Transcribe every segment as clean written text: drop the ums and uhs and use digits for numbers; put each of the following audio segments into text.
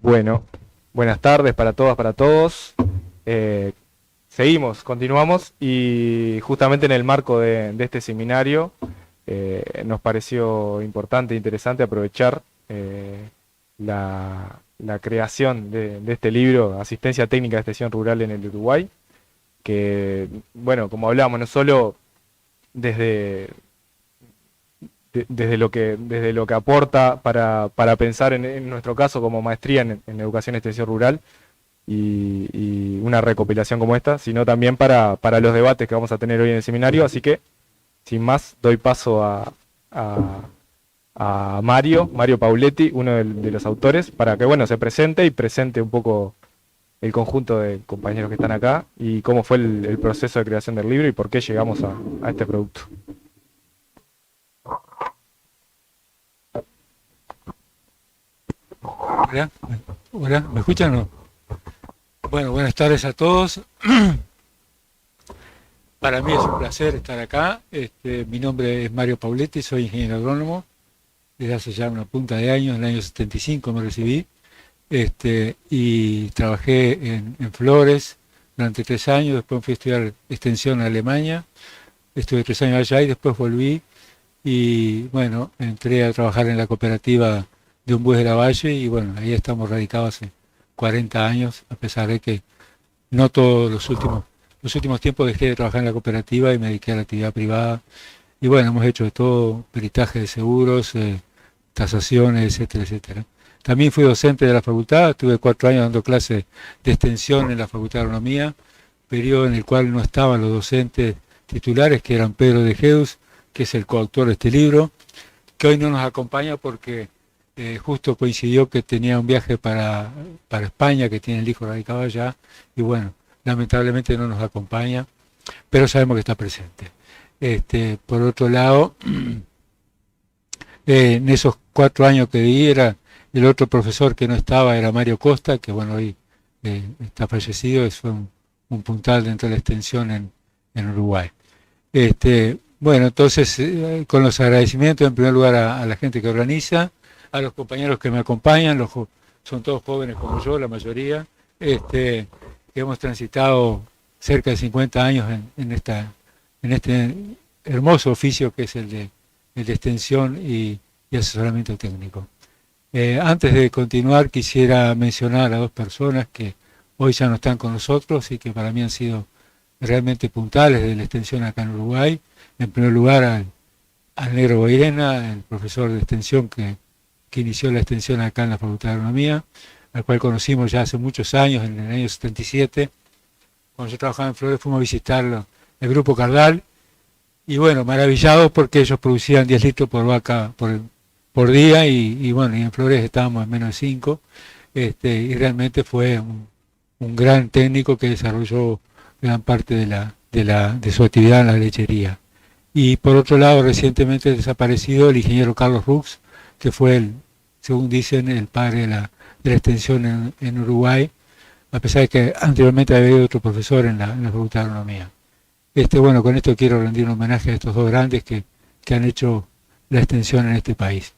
Bueno, buenas tardes para todas, para todos. Eh, continuamos y justamente en el marco de este seminario nos pareció importante e interesante aprovechar la creación de este libro, Asistencia Técnica de Extensión Rural en el Uruguay, que, bueno, como hablábamos, no solo desde, desde lo que aporta para pensar en nuestro caso como maestría en educación y extensión rural y una recopilación como esta, sino también para los debates que vamos a tener hoy en el seminario. Así que, sin más, doy paso a Mario Pauletti, uno de los autores, para que bueno, se presente y presente un poco el conjunto de compañeros que están acá y cómo fue el proceso de creación del libro y por qué llegamos a este producto. Hola, hola, ¿me escuchan o no? Bueno, buenas tardes a todos. Para mí es un placer estar acá. Mi nombre es Mario Pauletti, soy ingeniero agrónomo. Desde hace ya una punta de años, en el año 75 me recibí. Y trabajé en Flores durante 3 años, después fui a estudiar extensión en Alemania. Estuve 3 años allá y después volví. Y bueno, entré a trabajar en la cooperativa de Umbúes de la Valle y bueno, ahí estamos radicados hace 40 años, a pesar de que no todos los últimos tiempos dejé de trabajar en la cooperativa y me dediqué a la actividad privada. Y bueno, hemos hecho de todo, peritaje de seguros, tasaciones, etcétera, etcétera. También fui docente de la facultad, estuve 4 años dando clases de extensión en la Facultad de Agronomía, periodo en el cual no estaban los docentes titulares, que eran Pedro de Geus, que es el coautor de este libro, que hoy no nos acompaña porque justo coincidió que tenía un viaje para España, que tiene el hijo radicado allá, y bueno, lamentablemente no nos acompaña, pero sabemos que está presente. Por otro lado, en esos 4 años que di, el otro profesor que no estaba era Mario Costa, que bueno, hoy está fallecido, fue un puntal dentro de la extensión en Uruguay. Bueno, entonces, con los agradecimientos en primer lugar a la gente que organiza, a los compañeros que me acompañan, son todos jóvenes como yo, la mayoría, que hemos transitado cerca de 50 años en este hermoso oficio que es el de extensión y asesoramiento técnico. Antes de continuar, quisiera mencionar a 2 personas que hoy ya no están con nosotros y que para mí han sido realmente puntales de la extensión acá en Uruguay. En primer lugar, al Negro Boirena, el profesor de extensión que inició la extensión acá en la Facultad de Agronomía, al cual conocimos ya hace muchos años, en el año 77. Cuando yo trabajaba en Flores fuimos a visitar el grupo Cardal, y bueno, maravillados porque ellos producían 10 litros por vaca por día, y bueno, y en Flores estábamos en menos de 5, y realmente fue un gran técnico que desarrolló gran parte de su actividad en la lechería. Y por otro lado, recientemente desaparecido el ingeniero Carlos Rux, que fue, según dicen, el padre de la extensión en Uruguay, a pesar de que anteriormente había habido otro profesor en la Facultad de Agronomía. Bueno, con esto quiero rendir un homenaje a estos 2 grandes que han hecho la extensión en este país.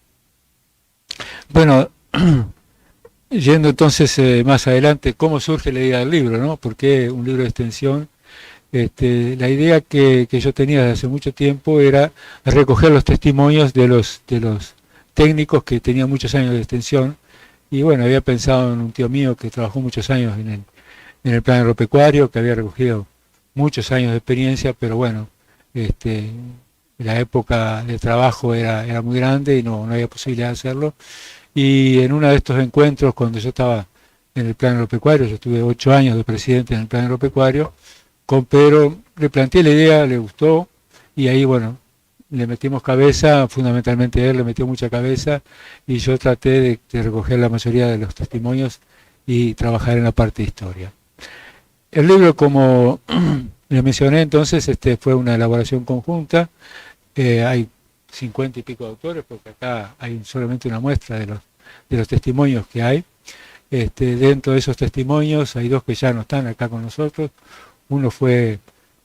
Bueno, yendo entonces más adelante, ¿cómo surge la idea del libro, no? ¿Por qué un libro de extensión? La idea que yo tenía desde hace mucho tiempo era recoger los testimonios de los técnicos que tenían muchos años de extensión, y bueno, había pensado en un tío mío que trabajó muchos años en el plan agropecuario, que había recogido muchos años de experiencia, pero bueno, la época de trabajo era muy grande y no había posibilidad de hacerlo. Y en uno de estos encuentros, cuando yo estaba en el plan agropecuario, yo estuve 8 años de presidente en el plan agropecuario, con Pedro le planteé la idea, le gustó, y ahí bueno, le metimos cabeza, fundamentalmente él le metió mucha cabeza, y yo traté de recoger la mayoría de los testimonios y trabajar en la parte de historia. El libro, como les mencioné entonces, fue una elaboración conjunta. Hay 50 y pico de autores, porque acá hay solamente una muestra de los testimonios que hay. Dentro de esos testimonios hay 2 que ya no están acá con nosotros. Uno fue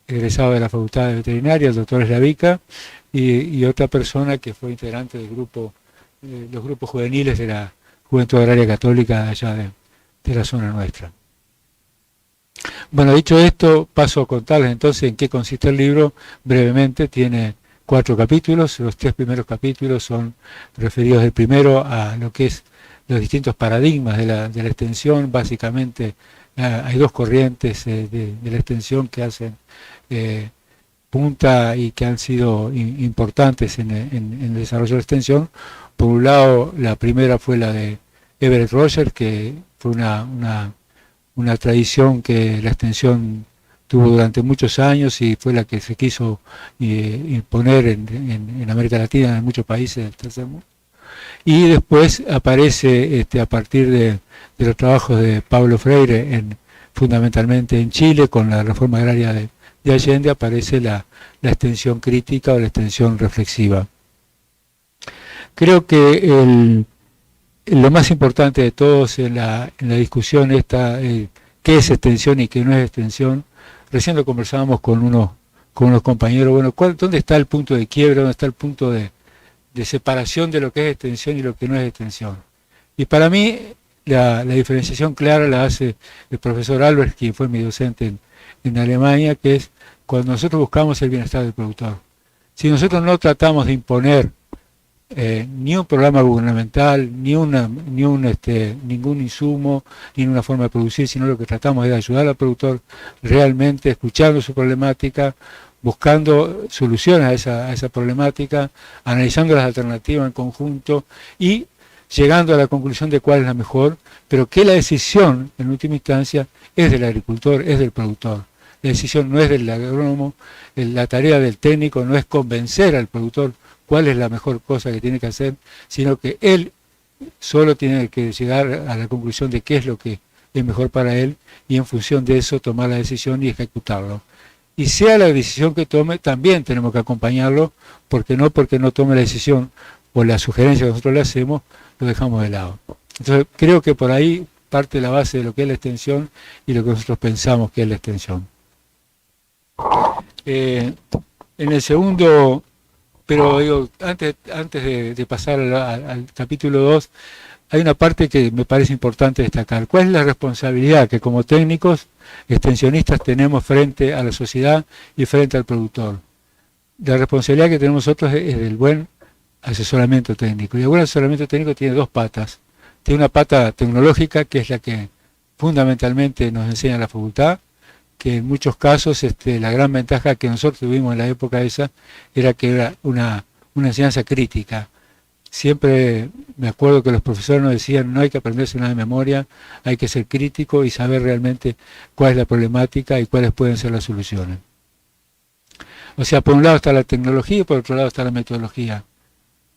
egresado de la Facultad de Veterinaria, el doctor Eslavica, y otra persona que fue integrante del grupo, los grupos juveniles de la Juventud Agraria Católica allá de la zona nuestra. Bueno, dicho esto, paso a contarles entonces en qué consiste el libro. Brevemente, tiene 4 capítulos. Los 3 primeros capítulos son referidos el primero a lo que es los distintos paradigmas de la extensión. Básicamente hay 2 corrientes de la extensión que hacen punta y que han sido importantes en el desarrollo de la extensión. Por un lado, la primera fue la de Everett Rogers, que fue una tradición que la extensión tuvo durante muchos años y fue la que se quiso imponer en América Latina, en muchos países del tercer mundo. Y después aparece, a partir de los trabajos de Pablo Freire, fundamentalmente en Chile, con la reforma agraria de Allende, aparece la extensión crítica o la extensión reflexiva. Creo que lo más importante de todos en la discusión esta, qué es extensión y qué no es extensión, recién lo conversábamos con unos compañeros, bueno, ¿dónde está el punto de quiebre, dónde está el punto de separación de lo que es extensión y lo que no es extensión? Y para mí la diferenciación clara la hace el profesor Albert, quien fue mi docente en Alemania, que es cuando nosotros buscamos el bienestar del productor. Si nosotros no tratamos de imponer ni un programa gubernamental, ningún insumo, ni una forma de producir, sino lo que tratamos es de ayudar al productor realmente, escuchando su problemática, buscando soluciones a esa problemática, analizando las alternativas en conjunto y llegando a la conclusión de cuál es la mejor, pero que la decisión, en última instancia, es del agricultor, es del productor. La decisión no es del agrónomo, la tarea del técnico no es convencer al productor cuál es la mejor cosa que tiene que hacer, sino que él solo tiene que llegar a la conclusión de qué es lo que es mejor para él y en función de eso tomar la decisión y ejecutarlo. Y sea la decisión que tome, también tenemos que acompañarlo, porque no tome la decisión o la sugerencia que nosotros le hacemos, lo dejamos de lado. Entonces creo que por ahí parte la base de lo que es la extensión y lo que nosotros pensamos que es la extensión. En el segundo, pero digo, antes de pasar al capítulo 2, hay una parte que me parece importante destacar. ¿Cuál es la responsabilidad que como técnicos extensionistas tenemos frente a la sociedad y frente al productor? La responsabilidad que tenemos nosotros es del buen asesoramiento técnico. Y el buen asesoramiento técnico tiene 2 patas. Tiene una pata tecnológica, que es la que fundamentalmente nos enseña la facultad, que en muchos casos la gran ventaja que nosotros tuvimos en la época esa era que era una enseñanza crítica. Siempre me acuerdo que los profesores nos decían, no hay que aprenderse nada de memoria, hay que ser crítico y saber realmente cuál es la problemática y cuáles pueden ser las soluciones. O sea, por un lado está la tecnología y por otro lado está la metodología.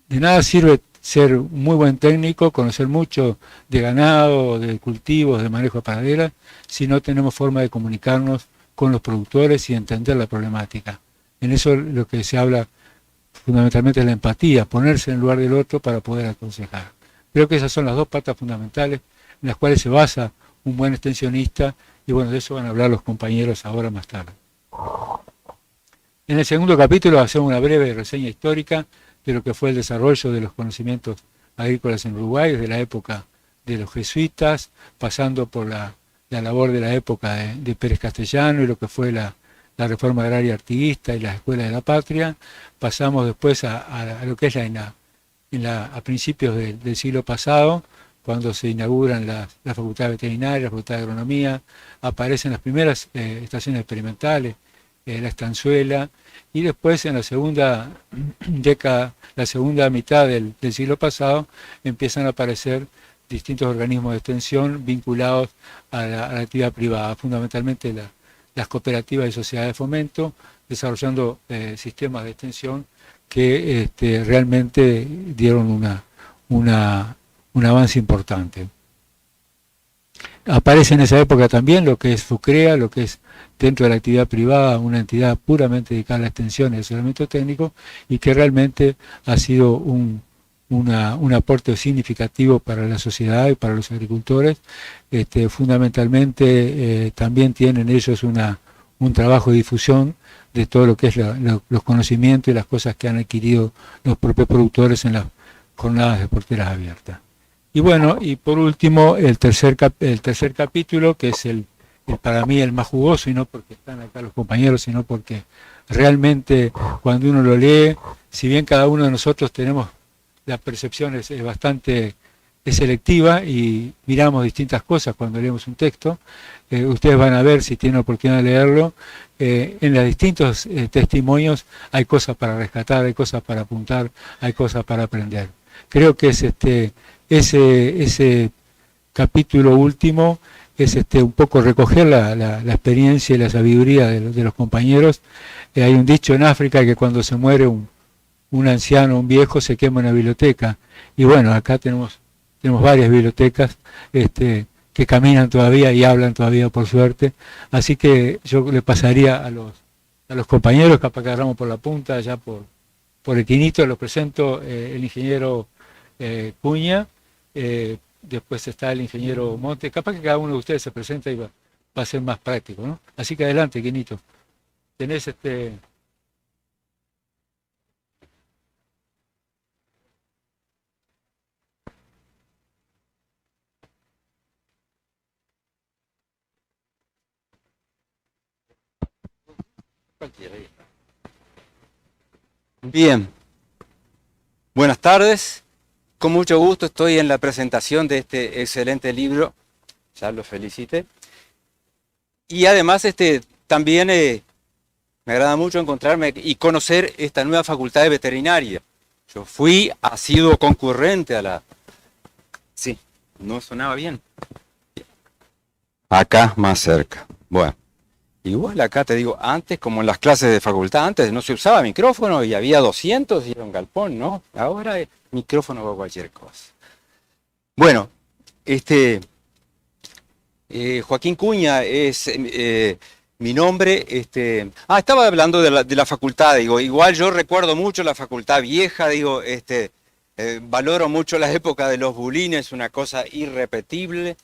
De nada sirve ser muy buen técnico, conocer mucho de ganado, de cultivos, de manejo de praderas, si no tenemos forma de comunicarnos con los productores y entender la problemática. En eso lo que se habla fundamentalmente es la empatía, ponerse en el lugar del otro para poder aconsejar. Creo que esas son las 2 patas fundamentales en las cuales se basa un buen extensionista, y bueno, de eso van a hablar los compañeros ahora más tarde. En el segundo capítulo hacemos una breve reseña histórica de lo que fue el desarrollo de los conocimientos agrícolas en Uruguay, desde la época de los jesuitas, pasando por la labor de la época de Pérez Castellano y lo que fue la reforma agraria artiguista y las escuelas de la patria. Pasamos después a lo que es a principios del siglo pasado, cuando se inauguran la facultad veterinaria, la facultad de agronomía, aparecen las primeras estaciones experimentales, la estanzuela, y después en la segunda década, la segunda mitad del siglo pasado, empiezan a aparecer distintos organismos de extensión vinculados a la actividad privada, fundamentalmente las cooperativas y sociedades de fomento, desarrollando sistemas de extensión que realmente dieron un avance importante. Aparece en esa época también lo que es FUCREA, lo que es dentro de la actividad privada una entidad puramente dedicada a la extensión y al asesoramiento técnico, y que realmente ha sido un aporte significativo para la sociedad y para los agricultores. Fundamentalmente también tienen ellos un trabajo de difusión de todo lo que es los conocimientos y las cosas que han adquirido los propios productores en las jornadas de porteras abiertas. Y bueno, y por último, el tercer capítulo, que es para mí el más jugoso, y no porque están acá los compañeros, sino porque realmente cuando uno lo lee, si bien cada uno de nosotros tenemos la percepción es bastante selectiva y miramos distintas cosas cuando leemos un texto, ustedes van a ver, si tienen oportunidad de leerlo, en los distintos testimonios hay cosas para rescatar, hay cosas para apuntar, hay cosas para aprender. Creo que es ese capítulo último es un poco recoger la experiencia y la sabiduría de los compañeros. Hay un dicho en África que cuando se muere un anciano, un viejo, se quema una biblioteca. Y bueno, acá tenemos varias bibliotecas que caminan todavía y hablan todavía, por suerte. Así que yo le pasaría a los compañeros, capaz que agarramos por la punta, ya por el quinito, los presento, el ingeniero Cuña, después está el ingeniero Montes, capaz que cada uno de ustedes se presenta y va a ser más práctico, ¿no? Así que adelante, Quinito. Tenés Bien, buenas tardes. Con mucho gusto estoy en la presentación de este excelente libro. Ya lo felicité. Y además también me agrada mucho encontrarme y conocer esta nueva facultad de veterinaria. Yo fui asiduo concurrente a la... Sí, no sonaba bien. Acá más cerca. Bueno. Igual acá te digo, antes como en las clases de facultad, antes no se usaba micrófono y había 200 y era un galpón, ¿no? Ahora es micrófono o cualquier cosa. Bueno, Joaquín Cuña es mi nombre. Estaba hablando de la facultad, digo, igual yo recuerdo mucho la facultad vieja, digo, valoro mucho la época de los bulines, una cosa irrepetible.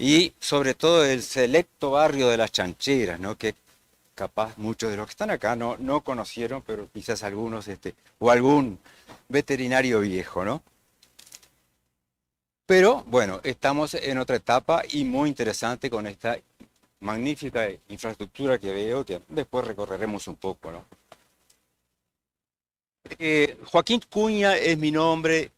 Y sobre todo el selecto barrio de las Chancheras, ¿no? Que capaz muchos de los que están acá no conocieron, pero quizás algunos, o algún veterinario viejo, ¿no? Pero bueno, estamos en otra etapa y muy interesante con esta magnífica infraestructura que veo, que después recorreremos un poco, ¿no? Joaquín Cuña es mi nombre.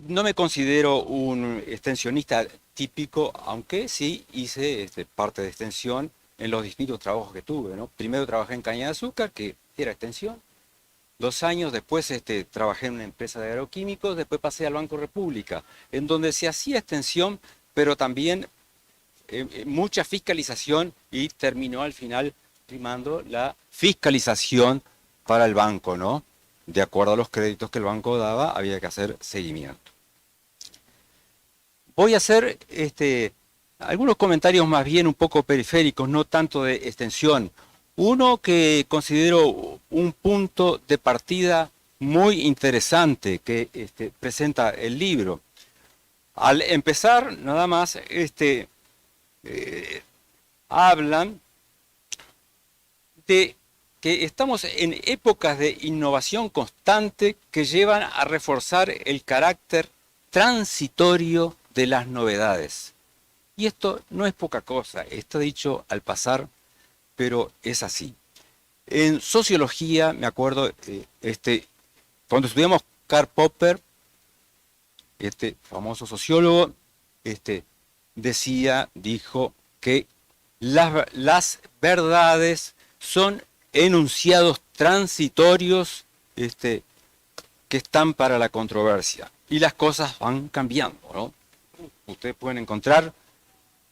No me considero un extensionista típico, aunque sí hice parte de extensión en los distintos trabajos que tuve, ¿no? Primero trabajé en caña de azúcar, que era extensión. 2 años después trabajé en una empresa de agroquímicos, después pasé al Banco República, en donde se hacía extensión, pero también mucha fiscalización y terminó al final primando la fiscalización para el banco, ¿no? De acuerdo a los créditos que el banco daba, había que hacer seguimiento. Voy a hacer algunos comentarios más bien un poco periféricos, no tanto de extensión. Uno que considero un punto de partida muy interesante que presenta el libro. Al empezar, nada más, hablan de que estamos en épocas de innovación constante que llevan a reforzar el carácter transitorio de las novedades. Y esto no es poca cosa, está dicho al pasar, pero es así. En sociología, me acuerdo, cuando estudiamos Karl Popper, este famoso sociólogo, dijo que las verdades son enunciados transitorios que están para la controversia. Y las cosas van cambiando, ¿no? Ustedes pueden encontrar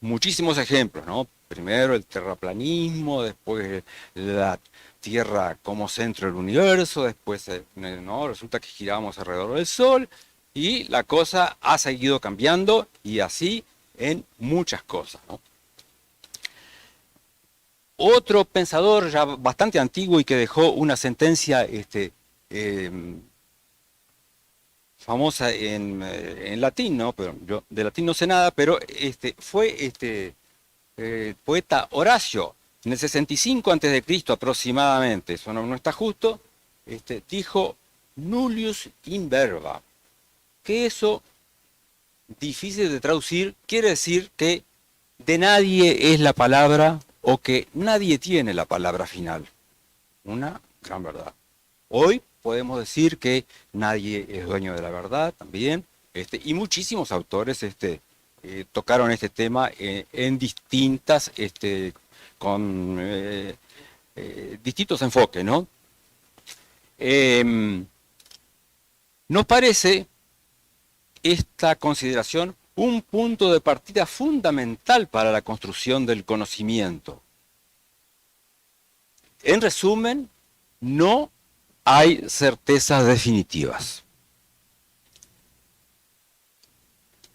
muchísimos ejemplos, ¿no? Primero el terraplanismo, después la Tierra como centro del universo, después ¿no? Resulta que giramos alrededor del Sol y la cosa ha seguido cambiando y así en muchas cosas, ¿no? Otro pensador ya bastante antiguo y que dejó una sentencia famosa en latín, ¿no? Pero yo de latín no sé nada, pero fue poeta Horacio, en el 65 a.C. aproximadamente, eso no está justo, dijo nullius in verba, que eso difícil de traducir, quiere decir que de nadie es la palabra o que nadie tiene la palabra final. Una gran verdad. Hoy podemos decir que nadie es dueño de la verdad también, y muchísimos autores tocaron este tema en distintas, con distintos enfoques, ¿no? Nos parece esta consideración un punto de partida fundamental para la construcción del conocimiento. En resumen, no hay certezas definitivas.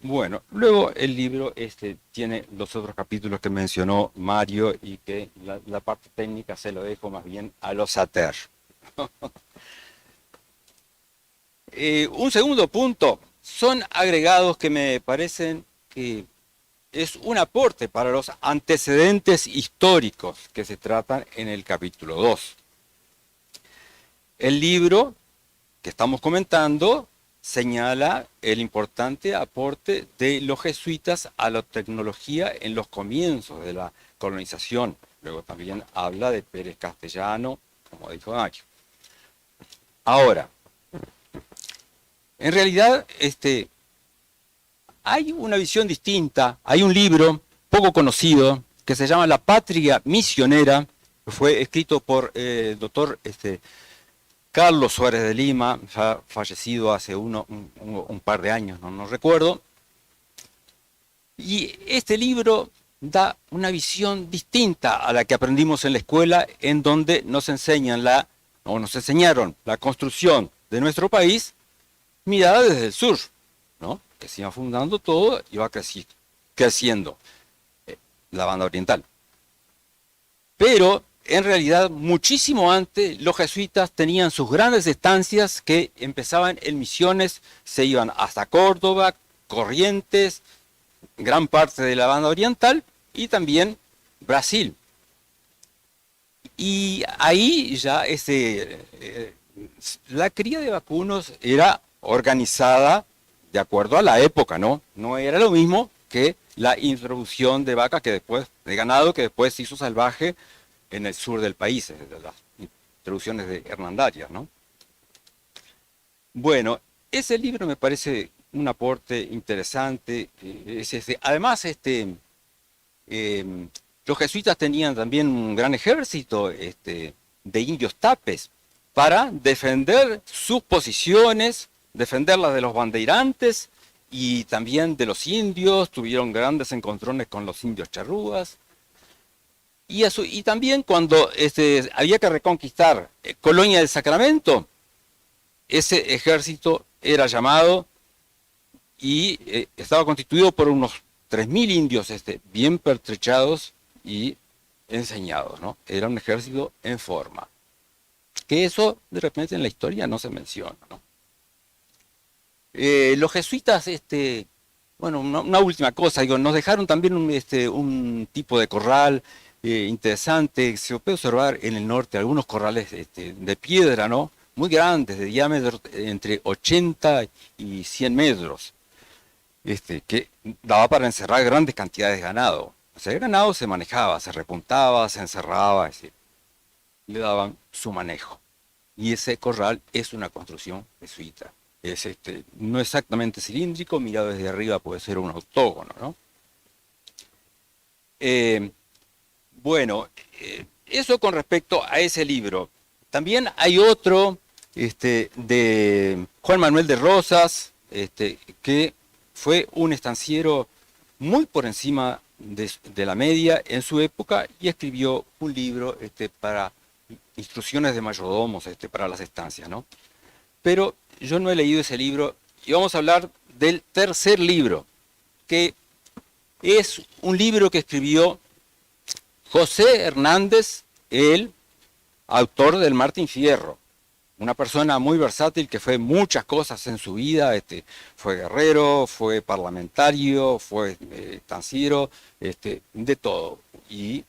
Bueno, luego el libro tiene los otros capítulos que mencionó Mario y que la parte técnica se lo dejo más bien a los Sater. Un segundo punto son agregados que me parecen que es un aporte para los antecedentes históricos que se tratan en el capítulo 2. El libro que estamos comentando señala el importante aporte de los jesuitas a la tecnología en los comienzos de la colonización. Luego también habla de Pérez Castellano, como dijo Mario. Ahora, en realidad, hay una visión distinta. Hay un libro poco conocido que se llama La Patria Misionera, que fue escrito por el doctor Carlos Suárez de Lima, ya fallecido hace un par de años, no recuerdo. Y este libro da una visión distinta a la que aprendimos en la escuela, en donde nos enseñaron la construcción de nuestro país mirada desde el sur, ¿no? Que se iba fundando todo y va creciendo la banda oriental. Pero en realidad, muchísimo antes, los jesuitas tenían sus grandes estancias que empezaban en Misiones, se iban hasta Córdoba, Corrientes, gran parte de la banda oriental y también Brasil. Y ahí ya la cría de vacunos era organizada de acuerdo a la época, ¿no? No era lo mismo que la introducción de vacas de ganado que después se hizo salvaje en el sur del país, las introducciones de hernandarias, ¿no? Bueno, ese libro me parece un aporte interesante. Además, los jesuitas tenían también un gran ejército de indios tapes para defender sus posiciones, defenderlas de los bandeirantes y también de los indios. Tuvieron grandes encontrones con los indios charrúas. Y también cuando había que reconquistar Colonia del Sacramento, ese ejército era llamado y estaba constituido por unos 3.000 indios bien pertrechados y enseñados, ¿no? Era un ejército en forma. Que eso de repente en la historia no se menciona, ¿no? Los jesuitas, bueno, una última cosa, nos dejaron también un tipo de corral interesante. Se puede observar en el norte algunos corrales de piedra, ¿no? Muy grandes, de diámetro entre 80 y 100 metros, que daba para encerrar grandes cantidades de ganado. O sea, el ganado se manejaba, se repuntaba, se encerraba, le daban su manejo. Y ese corral es una construcción jesuita. Es no exactamente cilíndrico, mirado desde arriba puede ser un octógono, ¿no? Bueno, eso con respecto a ese libro. También hay otro de Juan Manuel de Rosas, que fue un estanciero muy por encima de la media en su época y escribió un libro para instrucciones de mayordomos para las estancias, ¿no? Pero yo no he leído ese libro y vamos a hablar del tercer libro, que es un libro que escribió José Hernández, el autor del Martín Fierro, una persona muy versátil que fue muchas cosas en su vida. Fue guerrero, fue parlamentario, fue estanciero, de todo. Y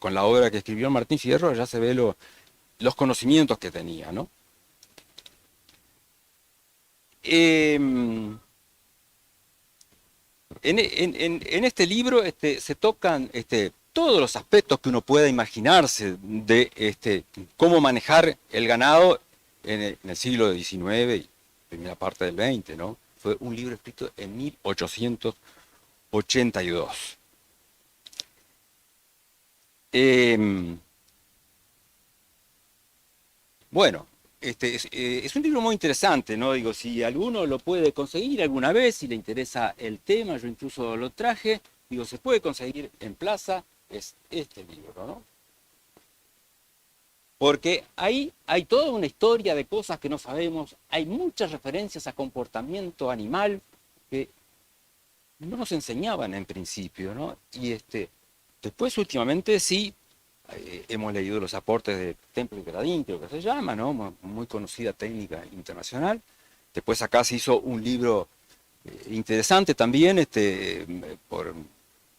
con la obra que escribió Martín Fierro ya se ve los conocimientos que tenía, ¿no? en este libro se tocan todos los aspectos que uno pueda imaginarse de cómo manejar el ganado en el siglo XIX y primera parte del XX, ¿no? Fue un libro escrito en 1882. Bueno, es un libro muy interesante, ¿no? Digo, si alguno lo puede conseguir alguna vez, si le interesa el tema, yo incluso lo traje, digo, se puede conseguir en plaza, es este libro, ¿no? Porque ahí hay toda una historia de cosas que no sabemos, hay muchas referencias a comportamiento animal que no nos enseñaban en principio, ¿no? Y después últimamente sí, hemos leído los aportes de Temple y Gradín, creo que se llama, ¿no? Muy conocida técnica internacional. Después acá se hizo un libro interesante también, por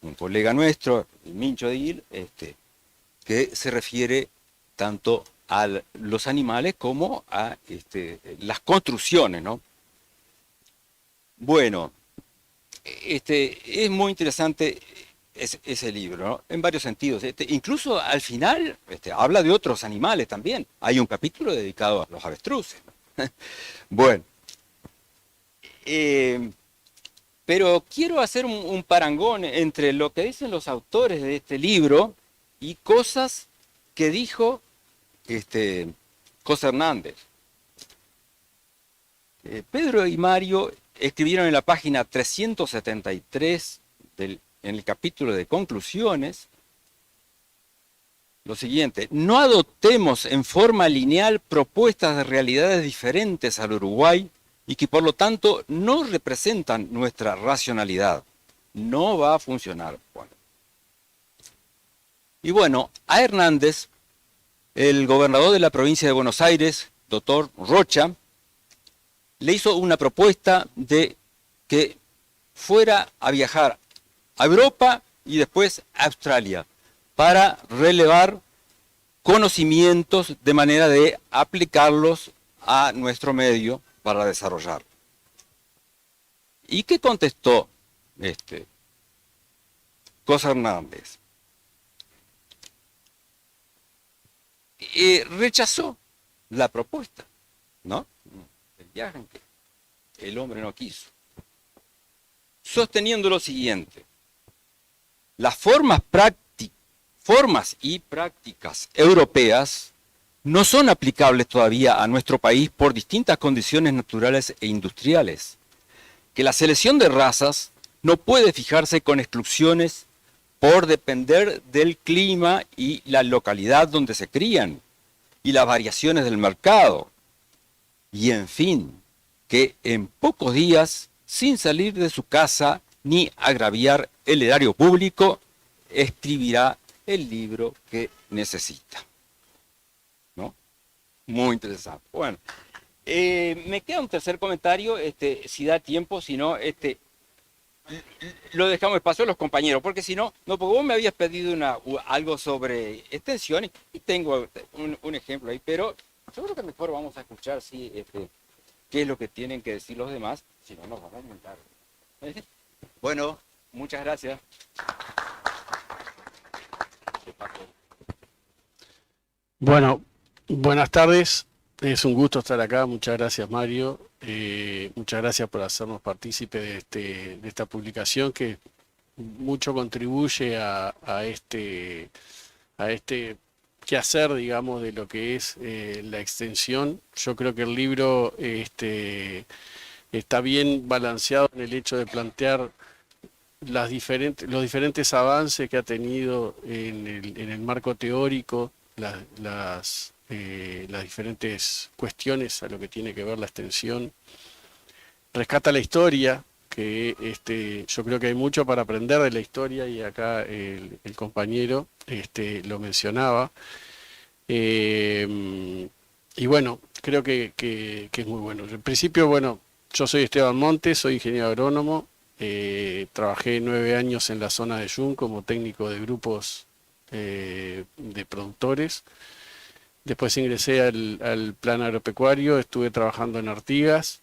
un colega nuestro, el Mincho de Gil, que se refiere tanto a los animales como a las construcciones, ¿no? Bueno, es muy interesante ese libro, ¿no? En varios sentidos. Incluso al final habla de otros animales también. Hay un capítulo dedicado a los avestruces, ¿no? Bueno, pero quiero hacer un parangón entre lo que dicen los autores de este libro y cosas que dijo José Hernández. Pedro y Mario escribieron en la página 373 en el capítulo de conclusiones lo siguiente: no adoptemos en forma lineal propuestas de realidades diferentes al Uruguay y que por lo tanto no representan nuestra racionalidad. No va a funcionar. Bueno. Y bueno, a Hernández, el gobernador de la provincia de Buenos Aires, doctor Rocha, le hizo una propuesta de que fuera a viajar a Europa y después a Australia para relevar conocimientos de manera de aplicarlos a nuestro medio para desarrollar. ¿Y qué contestó José Hernández? Rechazó la propuesta, ¿no? El viaje en que el hombre no quiso, sosteniendo lo siguiente: las formas y prácticas europeas no son aplicables todavía a nuestro país por distintas condiciones naturales e industriales, que la selección de razas no puede fijarse con exclusiones por depender del clima y la localidad donde se crían y las variaciones del mercado. Y en fin, que en pocos días, sin salir de su casa ni agraviar el erario público, escribirá el libro que necesita. ¿No? Muy interesante. Bueno, me queda un tercer comentario, si da tiempo, si no, lo dejamos espacio a los compañeros, porque si no, porque vos me habías pedido algo sobre extensión y tengo un ejemplo ahí, pero yo creo que mejor vamos a escuchar qué es lo que tienen que decir los demás, si no nos vamos a montar. Bueno, muchas gracias. Bueno, buenas tardes. Es un gusto estar acá. Muchas gracias, Mario. Muchas gracias por hacernos partícipe de esta publicación que mucho contribuye a este quehacer, digamos, de lo que es la extensión. Yo creo que el libro está bien balanceado en el hecho de plantear los diferentes avances que ha tenido en el marco teórico, las diferentes cuestiones a lo que tiene que ver la extensión. Rescata la historia, que yo creo que hay mucho para aprender de la historia y acá el compañero lo mencionaba. Y bueno, creo que es muy bueno. En principio, bueno, yo soy Esteban Montes, soy ingeniero agrónomo. Trabajé 9 años en la zona de Yun como técnico de grupos de productores. Después ingresé al plan agropecuario, estuve trabajando en Artigas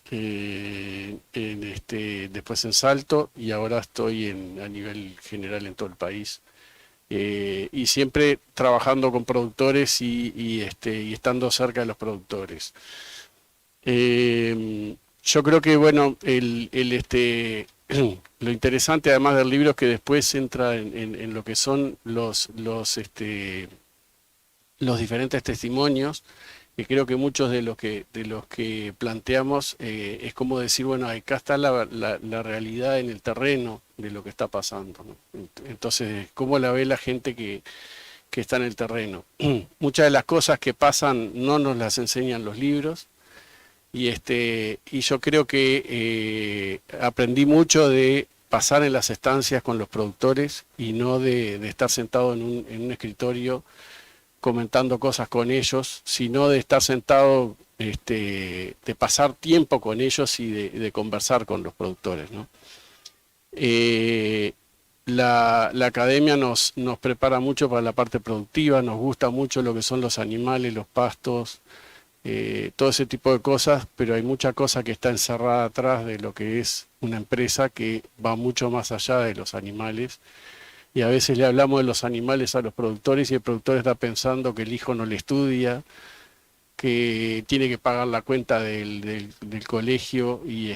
después en Salto y ahora estoy a nivel general en todo el país. Y siempre trabajando con productores y estando cerca de los productores. Yo creo que, bueno, lo interesante además del libro es que después entra en lo que son los diferentes testimonios, que creo que muchos de los que planteamos es como decir, bueno, acá está la realidad en el terreno de lo que está pasando, ¿no? Entonces, ¿cómo la ve la gente que está en el terreno? Muchas de las cosas que pasan no nos las enseñan los libros, y yo creo que aprendí mucho de pasar en las estancias con los productores y no de estar sentado en un escritorio comentando cosas con ellos, sino de estar sentado, de pasar tiempo con ellos y de conversar con los productores, ¿no? La academia nos prepara mucho para la parte productiva, nos gusta mucho lo que son los animales, los pastos, todo ese tipo de cosas, pero hay mucha cosa que está encerrada atrás de lo que es una empresa que va mucho más allá de los animales. Y a veces le hablamos de los animales a los productores y el productor está pensando que el hijo no le estudia, que tiene que pagar la cuenta del colegio y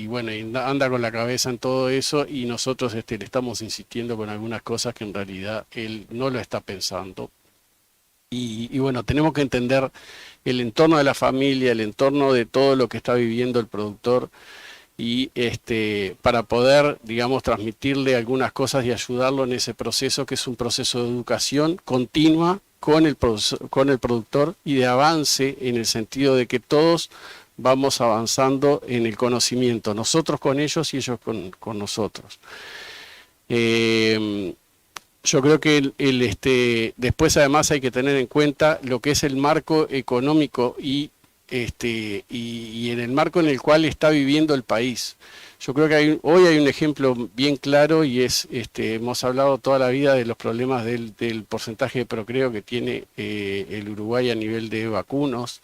bueno, anda con la cabeza en todo eso, y nosotros le estamos insistiendo con algunas cosas que en realidad él no lo está pensando. Y bueno, tenemos que entender el entorno de la familia, el entorno de todo lo que está viviendo el productor, y para poder, digamos, transmitirle algunas cosas y ayudarlo en ese proceso, que es un proceso de educación continua con el productor y de avance, en el sentido de que todos vamos avanzando en el conocimiento, nosotros con ellos y ellos con nosotros. Yo creo que después además hay que tener en cuenta lo que es el marco económico y en el marco en el cual está viviendo el país. Yo creo que hoy hay un ejemplo bien claro, y es, hemos hablado toda la vida de los problemas del porcentaje de procreo que tiene el Uruguay a nivel de vacunos,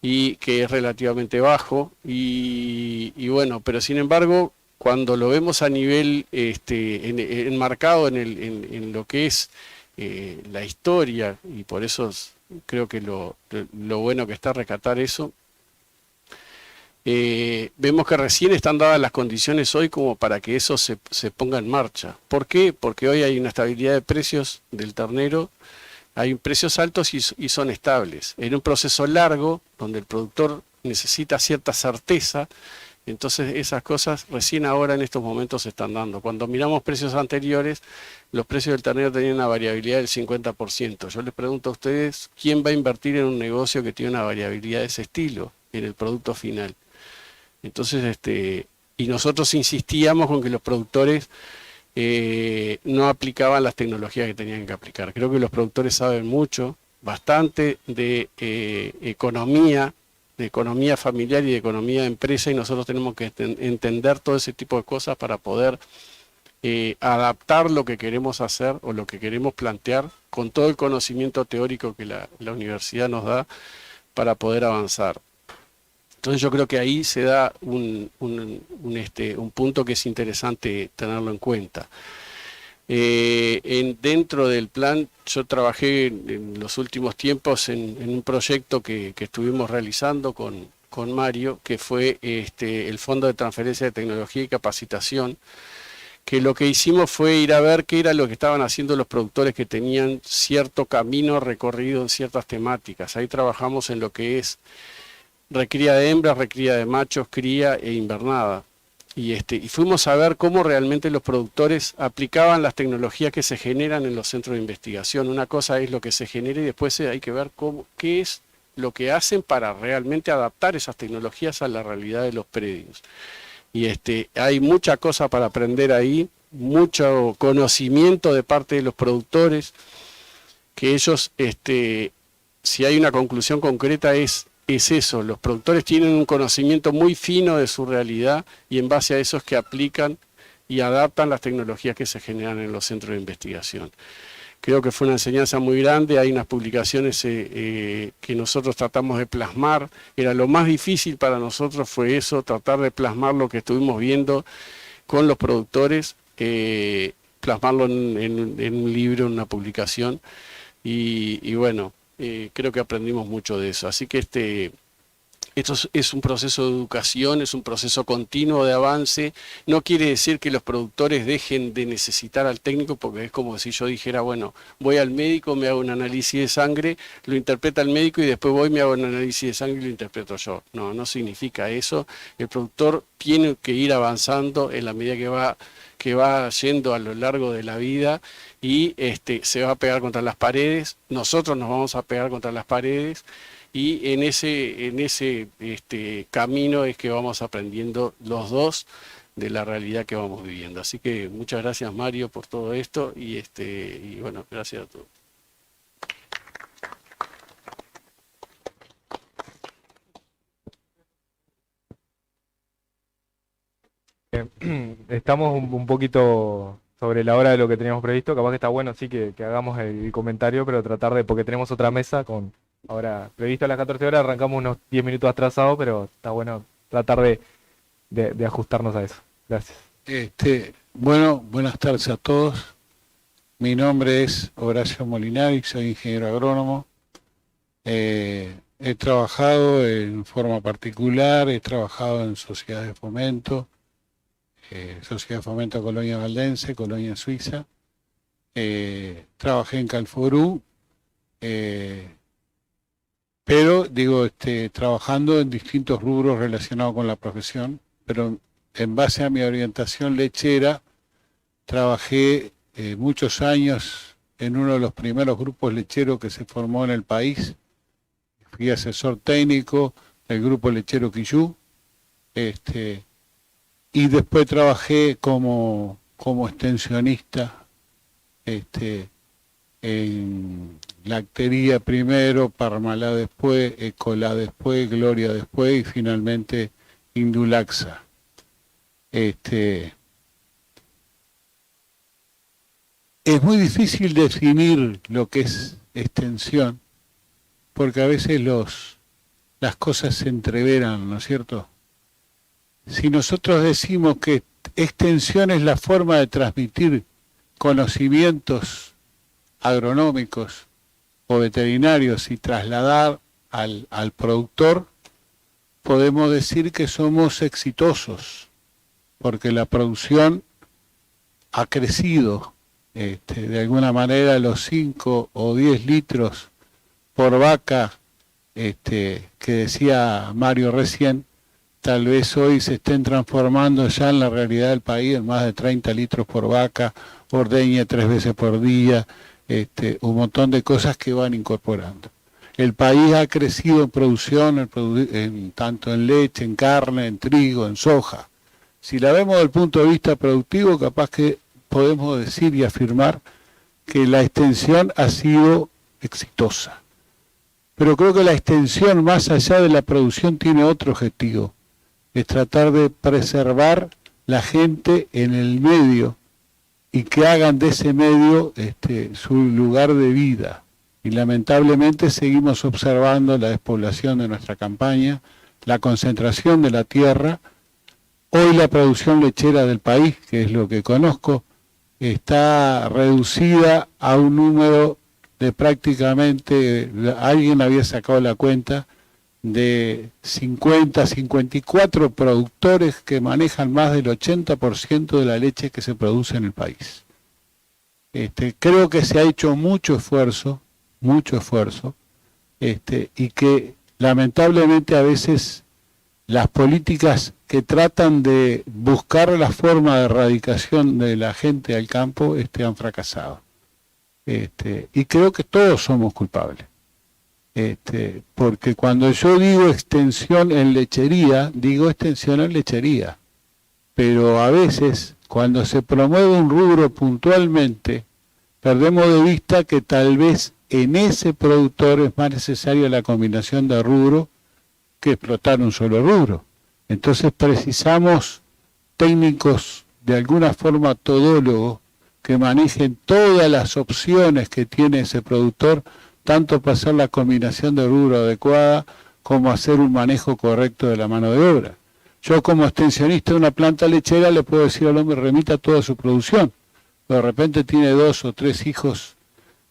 y que es relativamente bajo, y bueno, pero sin embargo, cuando lo vemos a nivel enmarcado en lo que es la historia, y por eso creo que lo bueno que está rescatar eso, vemos que recién están dadas las condiciones hoy como para que eso se ponga en marcha. ¿Por qué? Porque hoy hay una estabilidad de precios del ternero, hay precios altos y son estables. En un proceso largo, donde el productor necesita cierta certeza, entonces esas cosas recién ahora en estos momentos se están dando. Cuando miramos precios anteriores, los precios del ternero tenían una variabilidad del 50%. Yo les pregunto a ustedes, ¿quién va a invertir en un negocio que tiene una variabilidad de ese estilo en el producto final? Entonces, y nosotros insistíamos con que los productores no aplicaban las tecnologías que tenían que aplicar. Creo que los productores saben mucho, bastante de economía familiar y de economía de empresa, y nosotros tenemos que entender todo ese tipo de cosas para poder adaptar lo que queremos hacer o lo que queremos plantear con todo el conocimiento teórico que la universidad nos da para poder avanzar. Entonces yo creo que ahí se da un punto que es interesante tenerlo en cuenta. Dentro del plan, yo trabajé en los últimos tiempos en un proyecto que estuvimos realizando con Mario, que fue el Fondo de Transferencia de Tecnología y Capacitación, que lo que hicimos fue ir a ver qué era lo que estaban haciendo los productores que tenían cierto camino recorrido en ciertas temáticas. Ahí trabajamos en lo que es recría de hembras, recría de machos, cría e invernada. Y fuimos a ver cómo realmente los productores aplicaban las tecnologías que se generan en los centros de investigación. Una cosa es lo que se genera y después hay que ver qué es lo que hacen para realmente adaptar esas tecnologías a la realidad de los predios. Y hay mucha cosa para aprender ahí, mucho conocimiento de parte de los productores, que ellos, si hay una conclusión concreta es eso, los productores tienen un conocimiento muy fino de su realidad, y en base a eso es que aplican y adaptan las tecnologías que se generan en los centros de investigación. creo que fue una enseñanza muy grande. Hay unas publicaciones que nosotros tratamos de plasmar. Era lo más difícil para nosotros, fue eso, tratar de plasmar lo que estuvimos viendo con los productores, plasmarlo en un libro, en una publicación, y bueno, creo que aprendimos mucho de eso. Así que esto es un proceso de educación, es un proceso continuo de avance. No quiere decir que los productores dejen de necesitar al técnico, porque es como si yo dijera, bueno, voy al médico, me hago un análisis de sangre, lo interpreta el médico y después voy, me hago un análisis de sangre y lo interpreto yo. No, no significa eso. El productor tiene que ir avanzando en la medida que va yendo a lo largo de la vida, y se va a pegar contra las paredes, nosotros nos vamos a pegar contra las paredes, y en ese camino es que vamos aprendiendo los de la realidad que vamos viviendo. Así que muchas gracias, Mario, por todo esto, y bueno, gracias a todos. Estamos un poquito sobre la hora de lo que teníamos previsto. Capaz que está bueno, sí, que hagamos el comentario, pero tratar de, porque tenemos otra mesa con, ahora previsto a las 14 horas, arrancamos unos 10 minutos atrasados, pero está bueno tratar de ajustarnos a eso. Gracias. Bueno, buenas tardes a todos. Mi nombre es Horacio Molinari, soy ingeniero agrónomo. He trabajado en forma particular, he trabajado en sociedades de fomento, Sociedad de Fomento Colonia Valdense, Colonia Suiza. Trabajé en Calforú, pero digo, trabajando en distintos rubros relacionados con la profesión, pero en base a mi orientación lechera, trabajé muchos años en uno de los primeros grupos lecheros que se formó en el país. Fui asesor técnico del grupo lechero Quillú, y después trabajé como extensionista en Lactería primero, Parmalat después, Ecolá después, Gloria después y finalmente Indulaxa. Es muy difícil definir lo que es extensión, porque a veces las cosas se entreveran, ¿no es cierto? Si nosotros decimos que extensión es la forma de transmitir conocimientos agronómicos o veterinarios y trasladar al productor, podemos decir que somos exitosos, porque la producción ha crecido. De alguna manera los 5 o 10 litros por vaca que decía Mario recién, tal vez hoy se estén transformando ya en la realidad del país en más de 30 litros por vaca, ordeña 3 veces por día, un montón de cosas que van incorporando. El país ha crecido en producción, tanto en leche, en carne, en trigo, en soja. Si la vemos desde el punto de vista productivo, capaz que podemos decir y afirmar que la extensión ha sido exitosa. Pero creo que la extensión, más allá de la producción, tiene otro objetivo. Es tratar de preservar la gente en el medio y que hagan de ese medio su lugar de vida. Y lamentablemente seguimos observando la despoblación de nuestra campaña, la concentración de la tierra. Hoy la producción lechera del país, que es lo que conozco, está reducida a un número de prácticamente, alguien había sacado la cuenta, de 54 productores que manejan más del 80% de la leche que se produce en el país. Creo que se ha hecho mucho esfuerzo, y que lamentablemente a veces las políticas que tratan de buscar la forma de erradicación de la gente al campo han fracasado. Y creo que todos somos culpables. Porque cuando yo digo extensión en lechería, digo extensión en lechería. Pero a veces, cuando se promueve un rubro puntualmente, perdemos de vista que tal vez en ese productor es más necesaria la combinación de rubro que explotar un solo rubro. Entonces precisamos técnicos de alguna forma todólogos que manejen todas las opciones que tiene ese productor, tanto para hacer la combinación de rubro adecuada como hacer un manejo correcto de la mano de obra. Yo como extensionista de una planta lechera le puedo decir al hombre remita toda su producción, pero de repente tiene 2 o 3 hijos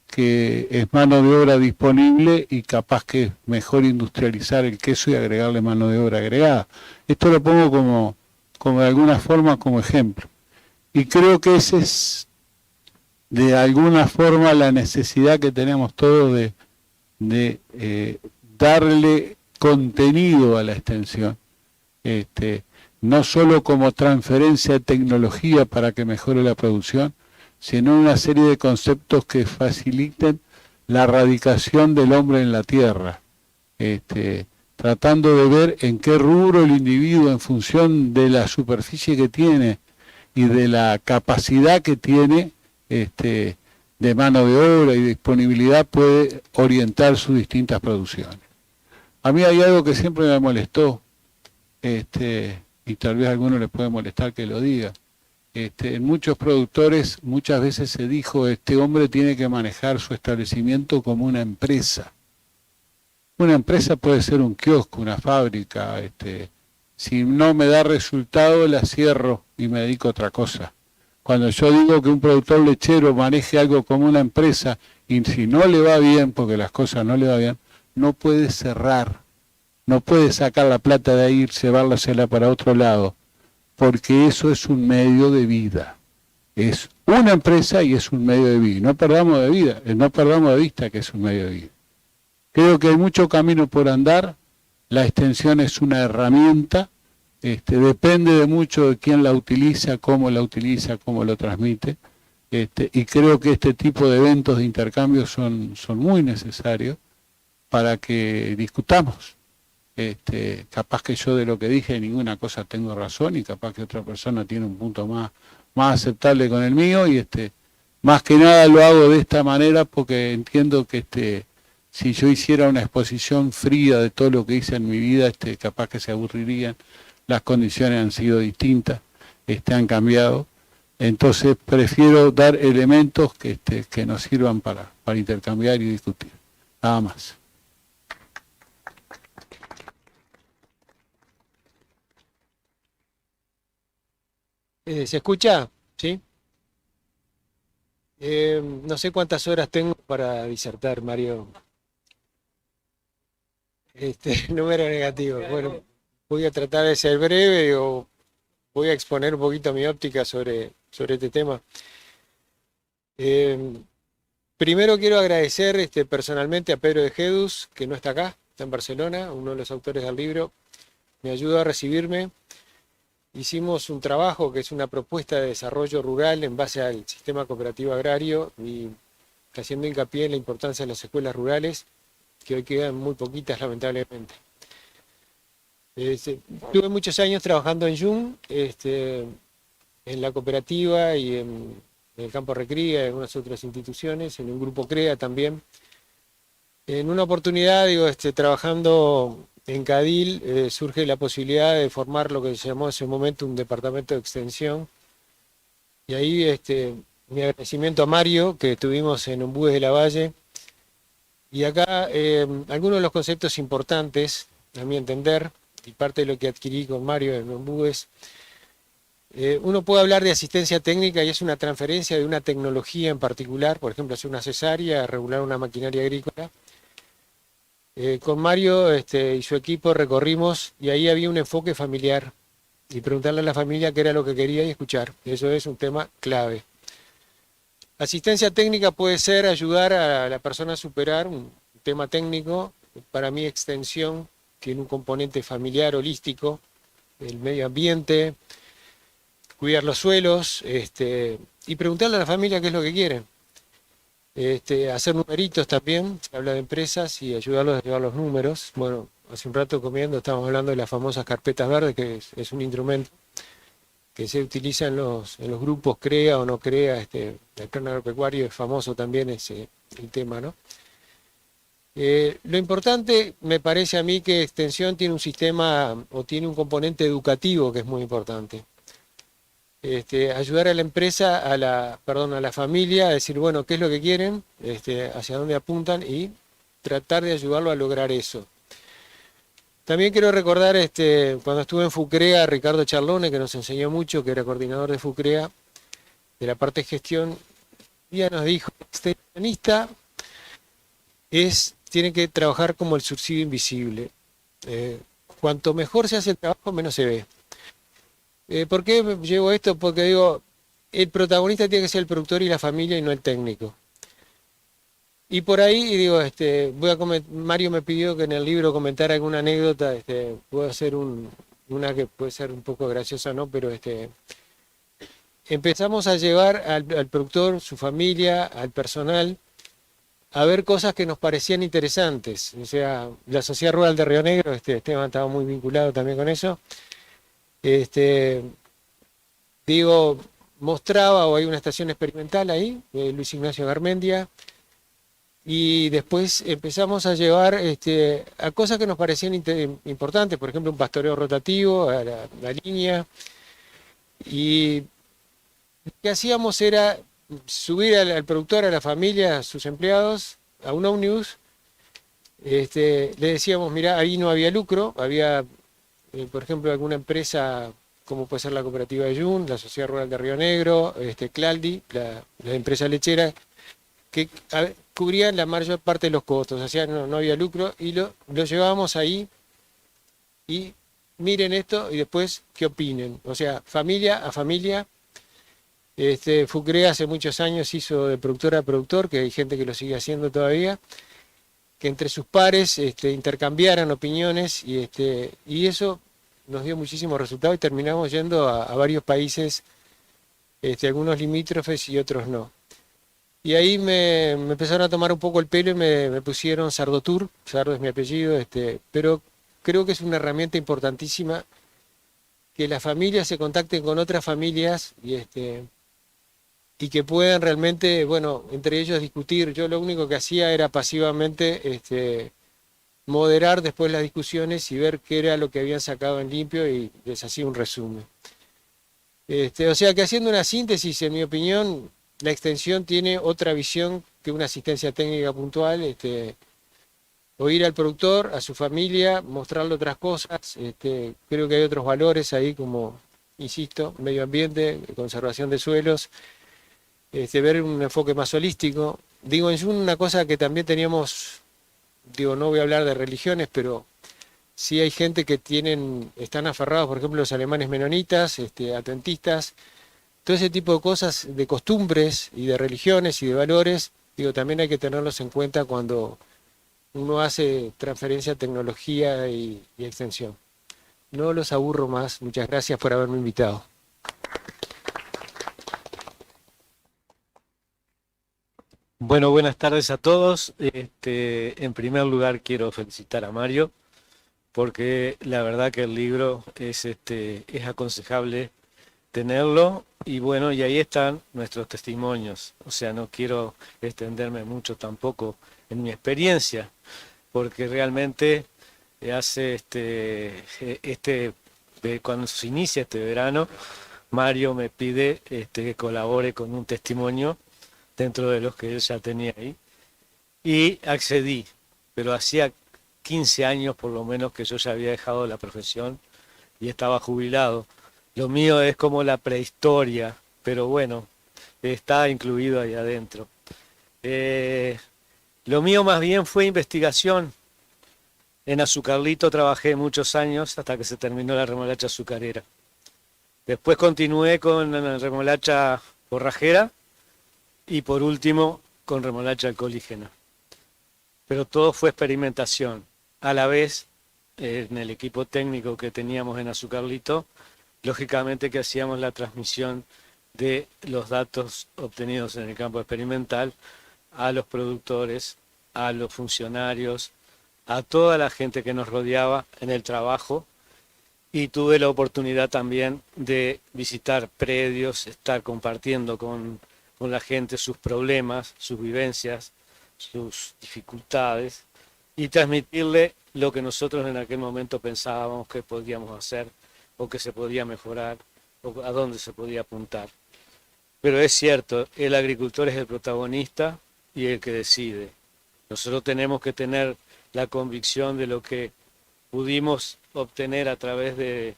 que es mano de obra disponible y capaz que es mejor industrializar el queso y agregarle mano de obra agregada. Esto lo pongo como de alguna forma como ejemplo. Y creo que ese es de alguna forma la necesidad que tenemos todos de darle contenido a la extensión. No solo como transferencia de tecnología para que mejore la producción, sino una serie de conceptos que faciliten la radicación del hombre en la tierra, tratando de ver en qué rubro el individuo, en función de la superficie que tiene y de la capacidad que tiene de mano de obra y disponibilidad, puede orientar sus distintas producciones. A mí hay algo que siempre me molestó, y tal vez a alguno le puede molestar que lo diga. En muchos productores muchas veces se dijo, este hombre tiene que manejar su establecimiento como una empresa. Una empresa puede ser un kiosco, una fábrica. Si no me da resultado, la cierro y me dedico a otra cosa. Cuando yo digo que un productor lechero maneje algo como una empresa, y si no le va bien, porque las cosas no le va bien, no puede cerrar. No puede sacar la plata de ahí y llevársela para otro lado, porque eso es un medio de vida. Es una empresa y es un medio de vida. No perdamos de vista que es un medio de vida. Creo que hay mucho camino por andar. La extensión es una herramienta. Depende de mucho de quién la utiliza, cómo lo transmite. Y creo que este tipo de eventos de intercambio son muy necesarios para que discutamos. Capaz que yo de lo que dije ninguna cosa tengo razón y capaz que otra persona tiene un punto más aceptable con el mío y más que nada lo hago de esta manera porque entiendo que si yo hiciera una exposición fría de todo lo que hice en mi vida, capaz que se aburrirían, las condiciones han sido distintas, han cambiado, entonces prefiero dar elementos que nos sirvan para intercambiar y discutir, nada más. ¿Se escucha? ¿Sí? No sé cuántas horas tengo para disertar, Mario. Número negativo. Bueno, voy a tratar de ser breve o voy a exponer un poquito mi óptica sobre este tema. Primero quiero agradecer personalmente a Pedro de Jedus, que no está acá, está en Barcelona, uno de los autores del libro. Me ayudó a recibirme. Hicimos un trabajo que es una propuesta de desarrollo rural en base al sistema cooperativo agrario y haciendo hincapié en la importancia de las escuelas rurales, que hoy quedan muy poquitas lamentablemente. Tuve muchos años trabajando en Jung, en la cooperativa y en el campo Recría, en algunas otras instituciones, en un grupo CREA también. En una oportunidad, trabajando en Cadil, surge la posibilidad de formar lo que se llamó en ese momento un departamento de extensión. Y ahí mi agradecimiento a Mario, que estuvimos en Ombúes de la Valle. Y acá algunos de los conceptos importantes, a mi entender, y parte de lo que adquirí con Mario en Ombúes. Uno puede hablar de asistencia técnica y es una transferencia de una tecnología en particular, por ejemplo, hacer una cesárea, regular una maquinaria agrícola. Con Mario y su equipo recorrimos y ahí había un enfoque familiar y preguntarle a la familia qué era lo que quería y escuchar. Eso es un tema clave. Asistencia técnica puede ser ayudar a la persona a superar un tema técnico. Para mí extensión tiene un componente familiar holístico, el medio ambiente, cuidar los suelos y preguntarle a la familia qué es lo que quieren. Hacer numeritos también, se habla de empresas y ayudarlos a llevar los números. Bueno, hace un rato comiendo estábamos hablando de las famosas carpetas verdes, que es un instrumento que se utiliza en los grupos CREA o no CREA, el plan agropecuario es famoso también el tema, ¿no? Lo importante, me parece a mí, que Extensión tiene un sistema o tiene un componente educativo que es muy importante. ayudar a la empresa, a la familia, a decir, bueno, qué es lo que quieren, hacia dónde apuntan y tratar de ayudarlo a lograr eso. También quiero recordar cuando estuve en FUCREA, a Ricardo Charlone, que nos enseñó mucho, que era coordinador de FUCREA, de la parte de gestión, y ya nos dijo, el extensionista tiene que trabajar como el subsidio invisible. Cuanto mejor se hace el trabajo, menos se ve. ¿Por qué llevo esto? Porque digo, el protagonista tiene que ser el productor y la familia y no el técnico. Y por ahí, digo, Mario me pidió que en el libro comentara alguna anécdota, puedo hacer una que puede ser un poco graciosa, ¿no? Pero empezamos a llevar al productor, su familia, al personal, a ver cosas que nos parecían interesantes. O sea, la Sociedad Rural de Río Negro, Esteban estaba muy vinculado también con eso. Digo, mostraba, o hay una estación experimental ahí, Luis Ignacio Garmendia, y después empezamos a llevar a cosas que nos parecían importantes, por ejemplo, un pastoreo rotativo, a la línea, y lo que hacíamos era subir al productor, a la familia, a sus empleados, a un ómnibus, le decíamos, mirá, ahí no había lucro, había, por ejemplo, alguna empresa, como puede ser la cooperativa de Yun, la Sociedad Rural de Río Negro, Claldi, la empresa lechera, que cubrían la mayor parte de los costos, o sea, no había lucro, y lo llevábamos ahí, y miren esto, y después, ¿qué opinen? O sea, familia a familia. FUCREA hace muchos años hizo de productor a productor, que hay gente que lo sigue haciendo todavía, que entre sus pares intercambiaran opiniones, y eso nos dio muchísimos resultados, y terminamos yendo a varios países, algunos limítrofes y otros no. Y ahí me empezaron a tomar un poco el pelo y me pusieron Sardotur, Sardo es mi apellido, pero creo que es una herramienta importantísima que las familias se contacten con otras familias y que puedan realmente, bueno, entre ellos discutir. Yo lo único que hacía era pasivamente moderar después las discusiones y ver qué era lo que habían sacado en limpio y les hacía un resumen. O sea que haciendo una síntesis, en mi opinión, la extensión tiene otra visión que una asistencia técnica puntual, oír al productor, a su familia, mostrarle otras cosas. Creo que hay otros valores ahí como, insisto, medio ambiente, conservación de suelos, ver un enfoque más holístico. Digo, en Jun una cosa que también teníamos, digo, no voy a hablar de religiones, pero sí hay gente que están aferrados, por ejemplo, los alemanes menonitas, adventistas, todo ese tipo de cosas, de costumbres y de religiones y de valores, digo, también hay que tenerlos en cuenta cuando uno hace transferencia de tecnología y extensión. No los aburro más, muchas gracias por haberme invitado. Bueno, buenas tardes a todos. En primer lugar quiero felicitar a Mario, porque la verdad que el libro es aconsejable tenerlo, y bueno, y ahí están nuestros testimonios. O sea, no quiero extenderme mucho tampoco en mi experiencia, porque realmente cuando se inicia este verano, Mario me pide que colabore con un testimonio dentro de los que él ya tenía ahí, y accedí, pero hacía 15 años por lo menos que yo ya había dejado la profesión y estaba jubilado. Lo mío es como la prehistoria, pero bueno, está incluido ahí adentro. Lo mío más bien fue investigación. En Azucarlito trabajé muchos años hasta que se terminó la remolacha azucarera. Después continué con la remolacha forrajera y por último con remolacha alcoholígena. Pero todo fue experimentación. A la vez, en el equipo técnico que teníamos en Azucarlito, lógicamente que hacíamos la transmisión de los datos obtenidos en el campo experimental a los productores, a los funcionarios, a toda la gente que nos rodeaba en el trabajo, y tuve la oportunidad también de visitar predios, estar compartiendo con la gente sus problemas, sus vivencias, sus dificultades, y transmitirle lo que nosotros en aquel momento pensábamos que podíamos hacer o que se podía mejorar o a dónde se podía apuntar. Pero es cierto, el agricultor es el protagonista y el que decide. Nosotros tenemos que tener la convicción de lo que pudimos obtener a través de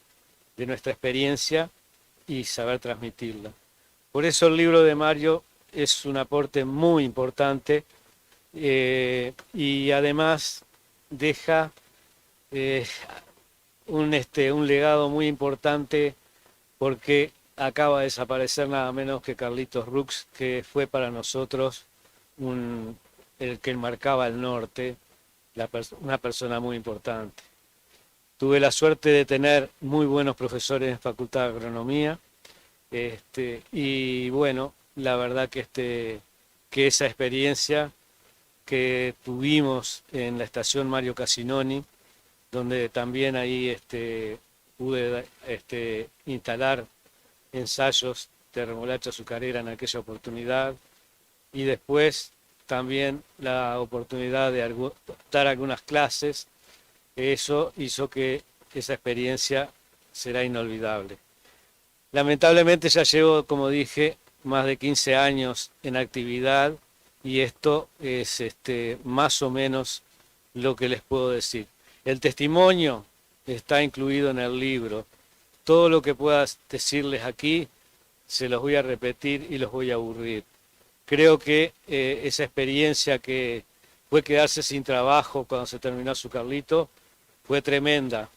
nuestra experiencia y saber transmitirla. Por eso el libro de Mario es un aporte muy importante y además deja un legado muy importante porque acaba de desaparecer nada menos que Carlitos Rux, que fue para nosotros el que marcaba el norte, una persona muy importante. Tuve la suerte de tener muy buenos profesores en Facultad de Agronomía, y bueno, la verdad que esa experiencia que tuvimos en la estación Mario Casinoni, donde también ahí pude instalar ensayos de remolacha azucarera en aquella oportunidad, y después también la oportunidad de dar algunas clases. Eso hizo que esa experiencia será inolvidable. Lamentablemente ya llevo, como dije, más de 15 años en actividad y esto es más o menos lo que les puedo decir. El testimonio está incluido en el libro. Todo lo que pueda decirles aquí se los voy a repetir y los voy a aburrir. Creo que esa experiencia que fue quedarse sin trabajo cuando se terminó Azucarlito fue tremenda,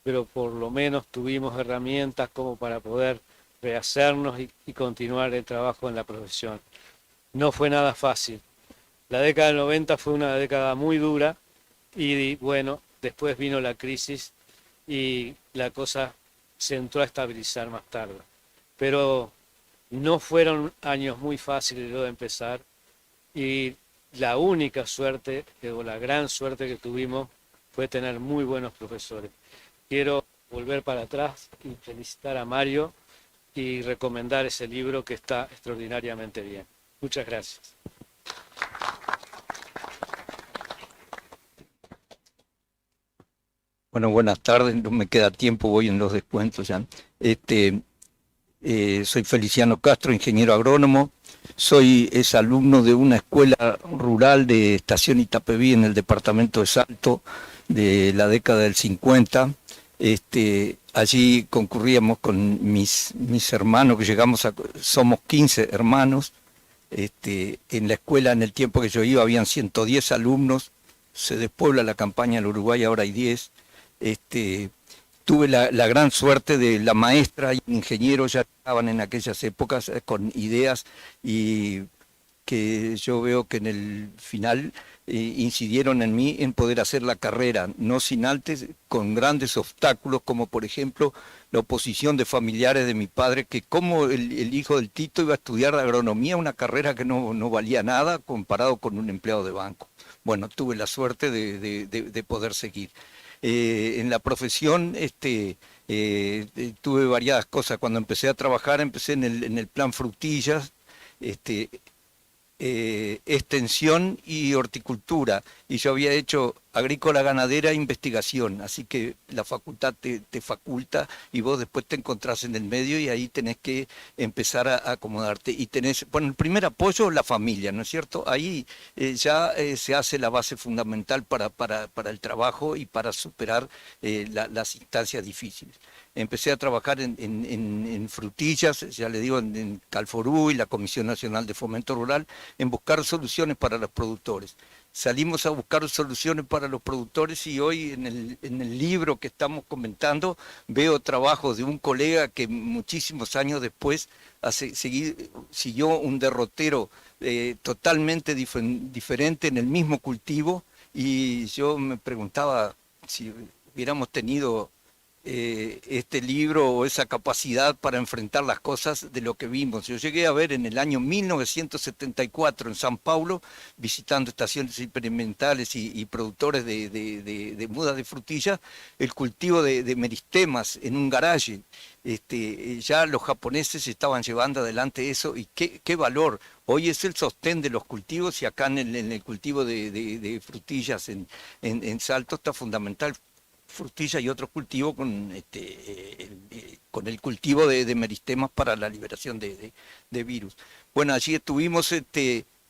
pero por lo menos tuvimos herramientas como para poder rehacernos y continuar el trabajo en la profesión. No fue nada fácil. La década del 90 fue una década muy dura y bueno, después vino la crisis y la cosa se entró a estabilizar más tarde. Pero no fueron años muy fáciles lo de empezar y la única suerte, o la gran suerte que tuvimos fue tener muy buenos profesores. Quiero volver para atrás y felicitar a Mario y recomendar ese libro que está extraordinariamente bien. Muchas gracias. Bueno, buenas tardes, no me queda tiempo, voy en los descuentos ya. Soy Feliciano Castro, ingeniero agrónomo, soy alumno de una escuela rural de Estación Itapeví en el departamento de Salto de la década del 50. Allí concurríamos con mis hermanos, que somos 15 hermanos. En la escuela, en el tiempo que yo iba, habían 110 alumnos, se despuebla la campaña del Uruguay, ahora hay 10. Tuve la gran suerte de la maestra y el ingeniero ya estaban en aquellas épocas con ideas y que yo veo que en el final incidieron en mí en poder hacer la carrera, no sin antes, con grandes obstáculos, como por ejemplo la oposición de familiares de mi padre, que como el hijo del Tito iba a estudiar agronomía, una carrera que no valía nada comparado con un empleado de banco. Bueno, tuve la suerte de poder seguir. En la profesión tuve variadas cosas. Cuando empecé a trabajar, empecé en el plan frutillas, extensión y horticultura, y yo había hecho agrícola, ganadera e investigación, así que la facultad te faculta y vos después te encontrás en el medio y ahí tenés que empezar a acomodarte y tenés, bueno, el primer apoyo, la familia, ¿no es cierto? Ahí ya se hace la base fundamental para el trabajo y para superar las instancias difíciles. Empecé a trabajar en frutillas, ya le digo, en Calforú y la Comisión Nacional de Fomento Rural, en buscar soluciones para los productores. Salimos a buscar soluciones para los productores y hoy en el libro que estamos comentando veo trabajos de un colega que muchísimos años después siguió un derrotero totalmente diferente en el mismo cultivo, y yo me preguntaba si hubiéramos tenido este libro o esa capacidad para enfrentar las cosas de lo que vimos. Yo llegué a ver en el año 1974 en San Paulo, visitando estaciones experimentales y productores de mudas de frutillas, el cultivo de meristemas en un garaje. Ya los japoneses estaban llevando adelante eso, y qué valor. Hoy es el sostén de los cultivos, y acá en el cultivo de frutillas en Salto está fundamental. frutilla y otros cultivos con el cultivo de meristemas para la liberación de virus. Bueno, allí estuvimos,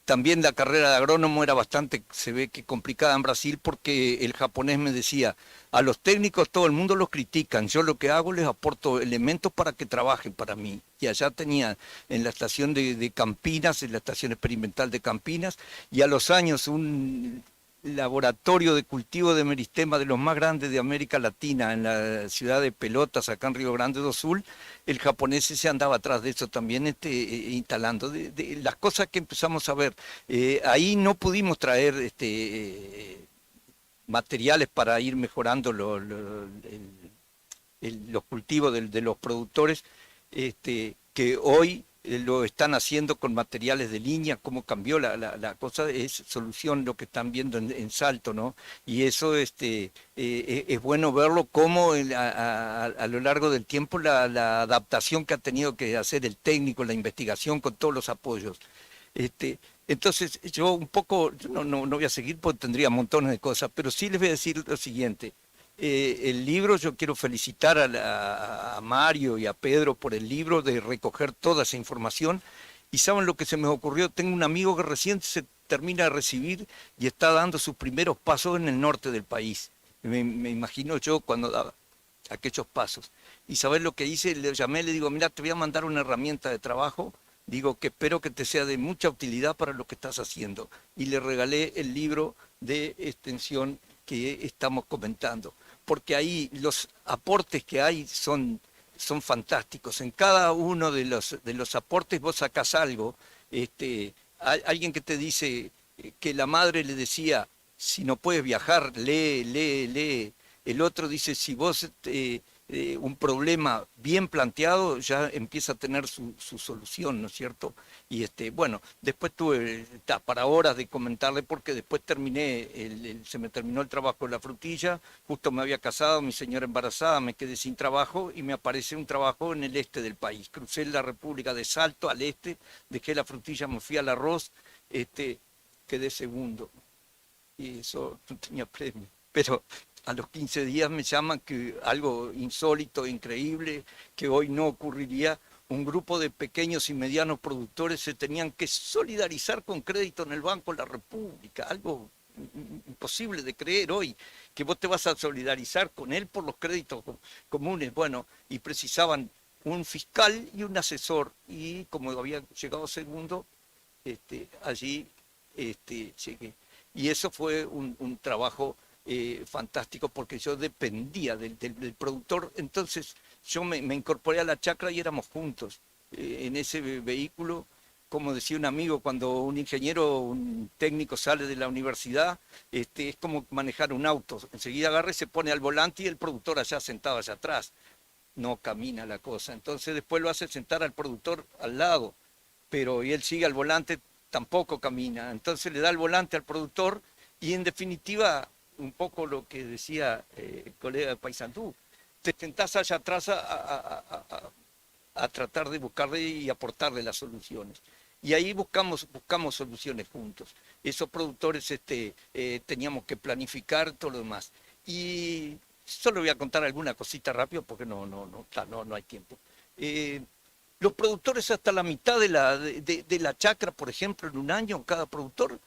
también la carrera de agrónomo era bastante, se ve que complicada en Brasil, porque el japonés me decía, a los técnicos todo el mundo los critican, yo lo que hago les aporto elementos para que trabajen para mí. Y allá tenía en la estación de Campinas, en la estación experimental de Campinas, y a los años un laboratorio de cultivo de meristema de los más grandes de América Latina, en la ciudad de Pelotas, acá en Río Grande do Sul. El japonés se andaba atrás de eso también, instalando de las cosas que empezamos a ver. Ahí no pudimos traer materiales para ir mejorando los cultivos de los productores, que hoy lo están haciendo con materiales de línea. Cómo cambió la cosa, es solución lo que están viendo en Salto, ¿no? Y eso es bueno verlo, cómo a lo largo del tiempo la adaptación que ha tenido que hacer el técnico, la investigación con todos los apoyos. Entonces yo un poco, no voy a seguir porque tendría montones de cosas, pero sí les voy a decir lo siguiente. El libro, yo quiero felicitar a Mario y a Pedro por el libro, de recoger toda esa información. Y ¿saben lo que se me ocurrió? Tengo un amigo que recién se termina de recibir y está dando sus primeros pasos en el norte del país. Me imagino yo cuando daba aquellos pasos. ¿Y sabes lo que hice? Le llamé, le digo, mira, te voy a mandar una herramienta de trabajo, digo, que espero que te sea de mucha utilidad para lo que estás haciendo. Y le regalé el libro de extensión que estamos comentando, porque ahí los aportes que hay son fantásticos. En cada uno de los aportes vos sacás algo. Alguien que te dice que la madre le decía, si no puedes viajar, lee. El otro dice, si vos un problema bien planteado ya empieza a tener su solución, ¿no es cierto? Y bueno, después tuve para horas de comentarle, porque después terminé, se me terminó el trabajo de la frutilla, justo me había casado, mi señora embarazada, me quedé sin trabajo y me apareció un trabajo en el este del país. Crucé la República de Salto al este, dejé la frutilla, me fui al arroz, quedé segundo. Y eso no tenía premio, pero a los 15 días me llaman, que algo insólito, increíble, que hoy no ocurriría. Un grupo de pequeños y medianos productores se tenían que solidarizar con crédito en el Banco de la República, algo imposible de creer hoy, que vos te vas a solidarizar con él por los créditos comunes. Bueno, y precisaban un fiscal y un asesor, y como había llegado segundo, allí llegué. Y eso fue un trabajo fantástico, porque yo dependía del productor. Entonces yo me incorporé a la chacra y éramos juntos en ese vehículo. Como decía un amigo, cuando un ingeniero, un técnico sale de la universidad, es como manejar un auto. Enseguida agarra y se pone al volante, y el productor allá sentado allá atrás. No camina la cosa. Entonces después lo hace sentar al productor al lado, pero y él sigue al volante, tampoco camina. Entonces le da el volante al productor, y en definitiva, un poco lo que decía el colega de Paysandú, te sentás allá atrás a tratar de buscarle y aportarle las soluciones. Y ahí buscamos soluciones juntos. Esos productores teníamos que planificar todo lo demás. Y solo voy a contar alguna cosita rápido, porque no hay tiempo. Los productores, hasta la mitad de la chacra, por ejemplo, en un año, cada productor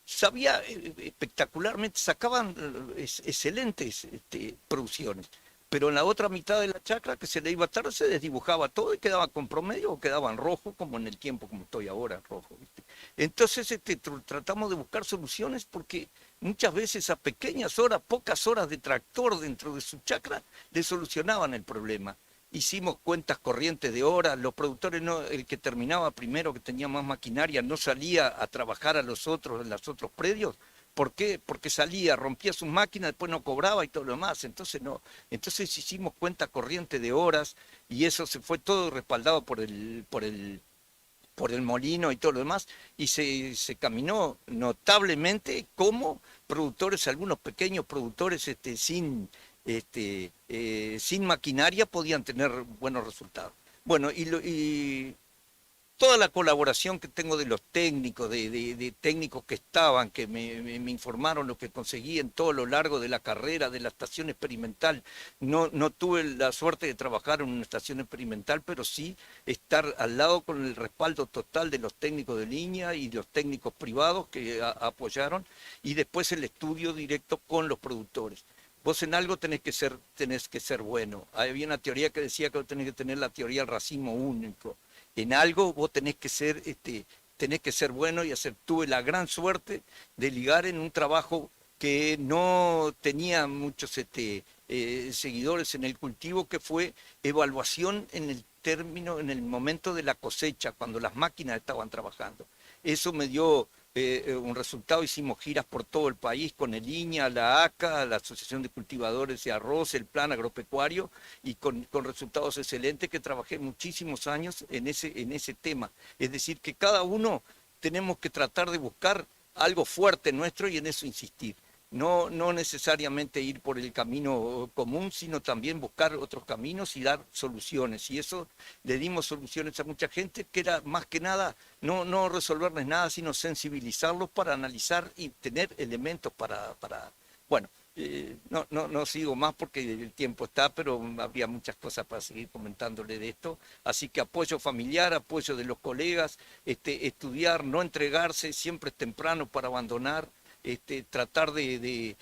sabía espectacularmente, sacaban excelentes producciones, pero en la otra mitad de la chacra, que se le iba tarde, se desdibujaba todo y quedaba con promedio, o quedaba en rojo, como en el tiempo, como estoy ahora, en rojo, ¿viste? Entonces tratamos de buscar soluciones, porque muchas veces a pequeñas horas, pocas horas de tractor dentro de su chacra, le solucionaban el problema. Hicimos cuentas corrientes de horas, los productores, el que terminaba primero, que tenía más maquinaria, no salía a trabajar en los otros predios. ¿Por qué? Porque salía, rompía sus máquinas, después no cobraba y todo lo demás. Entonces hicimos cuenta corriente de horas, y eso se fue todo respaldado por el molino y todo lo demás, y se caminó notablemente como productores, algunos pequeños productores sin maquinaria, podían tener buenos resultados. Bueno, y toda la colaboración que tengo de los técnicos, de técnicos que estaban, que me informaron lo que conseguí en todo lo largo de la carrera, de la estación experimental. No tuve la suerte de trabajar en una estación experimental, pero sí estar al lado con el respaldo total de los técnicos de línea y los técnicos privados que apoyaron, y después el estudio directo con los productores. Vos en algo tenés que ser bueno. Había una teoría que decía que vos tenés que tener la teoría del racimo único. En algo vos tenés que ser bueno y hacer. Tuve la gran suerte de ligar en un trabajo que no tenía muchos seguidores en el cultivo, que fue evaluación en el momento de la cosecha, cuando las máquinas estaban trabajando. Eso me dio un resultado. Hicimos giras por todo el país con el INEA, la ACA, la Asociación de Cultivadores de Arroz, el Plan Agropecuario, y con resultados excelentes, que trabajé muchísimos años en ese tema. Es decir, que cada uno tenemos que tratar de buscar algo fuerte nuestro y en eso insistir. No necesariamente ir por el camino común, sino también buscar otros caminos y dar soluciones. Y eso le dimos soluciones a mucha gente, que era más que nada no resolverles nada, sino sensibilizarlos para analizar y tener elementos para bueno, no sigo más porque el tiempo está, pero habría muchas cosas para seguir comentándole de esto. Así que apoyo familiar, apoyo de los colegas, estudiar, no entregarse, siempre es temprano para abandonar. Tratar de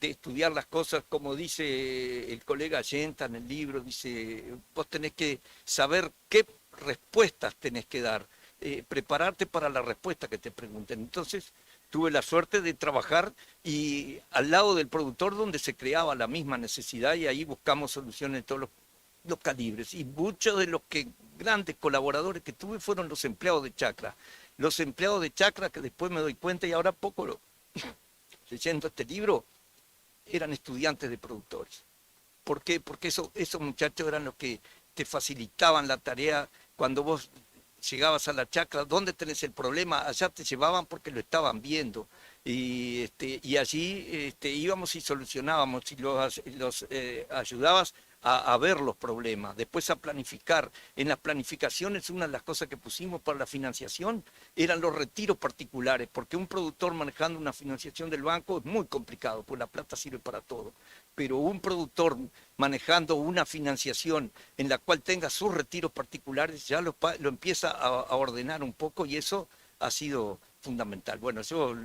estudiar las cosas, como dice el colega Allenta en el libro, dice, vos tenés que saber qué respuestas tenés que dar, prepararte para la respuesta que te pregunten. Entonces, tuve la suerte de trabajar y al lado del productor, donde se creaba la misma necesidad, y ahí buscamos soluciones de todos los calibres. Y muchos de los grandes colaboradores que tuve fueron los empleados de chacra. Los empleados de chacra, que después me doy cuenta, y ahora poco leyendo este libro, eran estudiantes de productores. ¿Por qué? Porque esos muchachos eran los que te facilitaban la tarea. Cuando vos llegabas a la chacra, ¿dónde tenés el problema? Allá te llevaban porque lo estaban viendo. Y allí íbamos y solucionábamos, y los ayudabas a ver los problemas, después a planificar. En las planificaciones, una de las cosas que pusimos para la financiación eran los retiros particulares, porque un productor manejando una financiación del banco es muy complicado, pues la plata sirve para todo. Pero un productor manejando una financiación en la cual tenga sus retiros particulares, ya lo empieza a ordenar un poco, y eso ha sido fundamental. Bueno, yo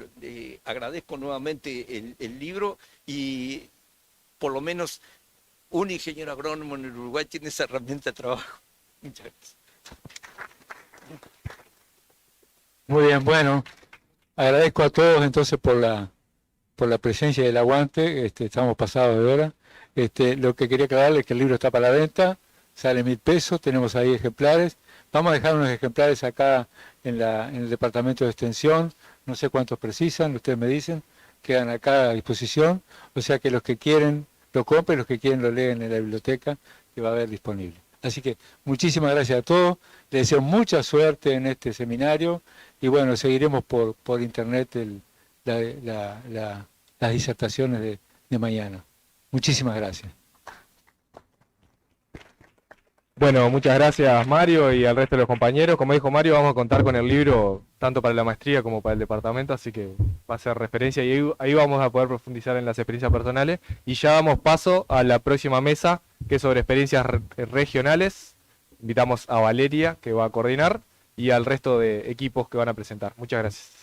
agradezco nuevamente el libro, y por lo menos un ingeniero agrónomo en el Uruguay tiene esa herramienta de trabajo. Muchas gracias. Muy bien, bueno, agradezco a todos entonces por la presencia y el aguante. Estamos pasados de hora. Lo que quería aclararles es que el libro está para la venta, sale 1.000 pesos, tenemos ahí ejemplares. Vamos a dejar unos ejemplares acá en el departamento de extensión, no sé cuántos precisan, ustedes me dicen, quedan acá a disposición, o sea que los que quieren lo compren, los que quieren lo leen en la biblioteca, que va a haber disponible. Así que muchísimas gracias a todos, les deseo mucha suerte en este seminario, y bueno, seguiremos por internet las disertaciones de mañana. Muchísimas gracias. Bueno, muchas gracias Mario y al resto de los compañeros. Como dijo Mario, vamos a contar con el libro tanto para la maestría como para el departamento, así que va a ser referencia, y ahí vamos a poder profundizar en las experiencias personales. Y ya damos paso a la próxima mesa, que es sobre experiencias regionales. Invitamos a Valeria, que va a coordinar, y al resto de equipos que van a presentar. Muchas gracias.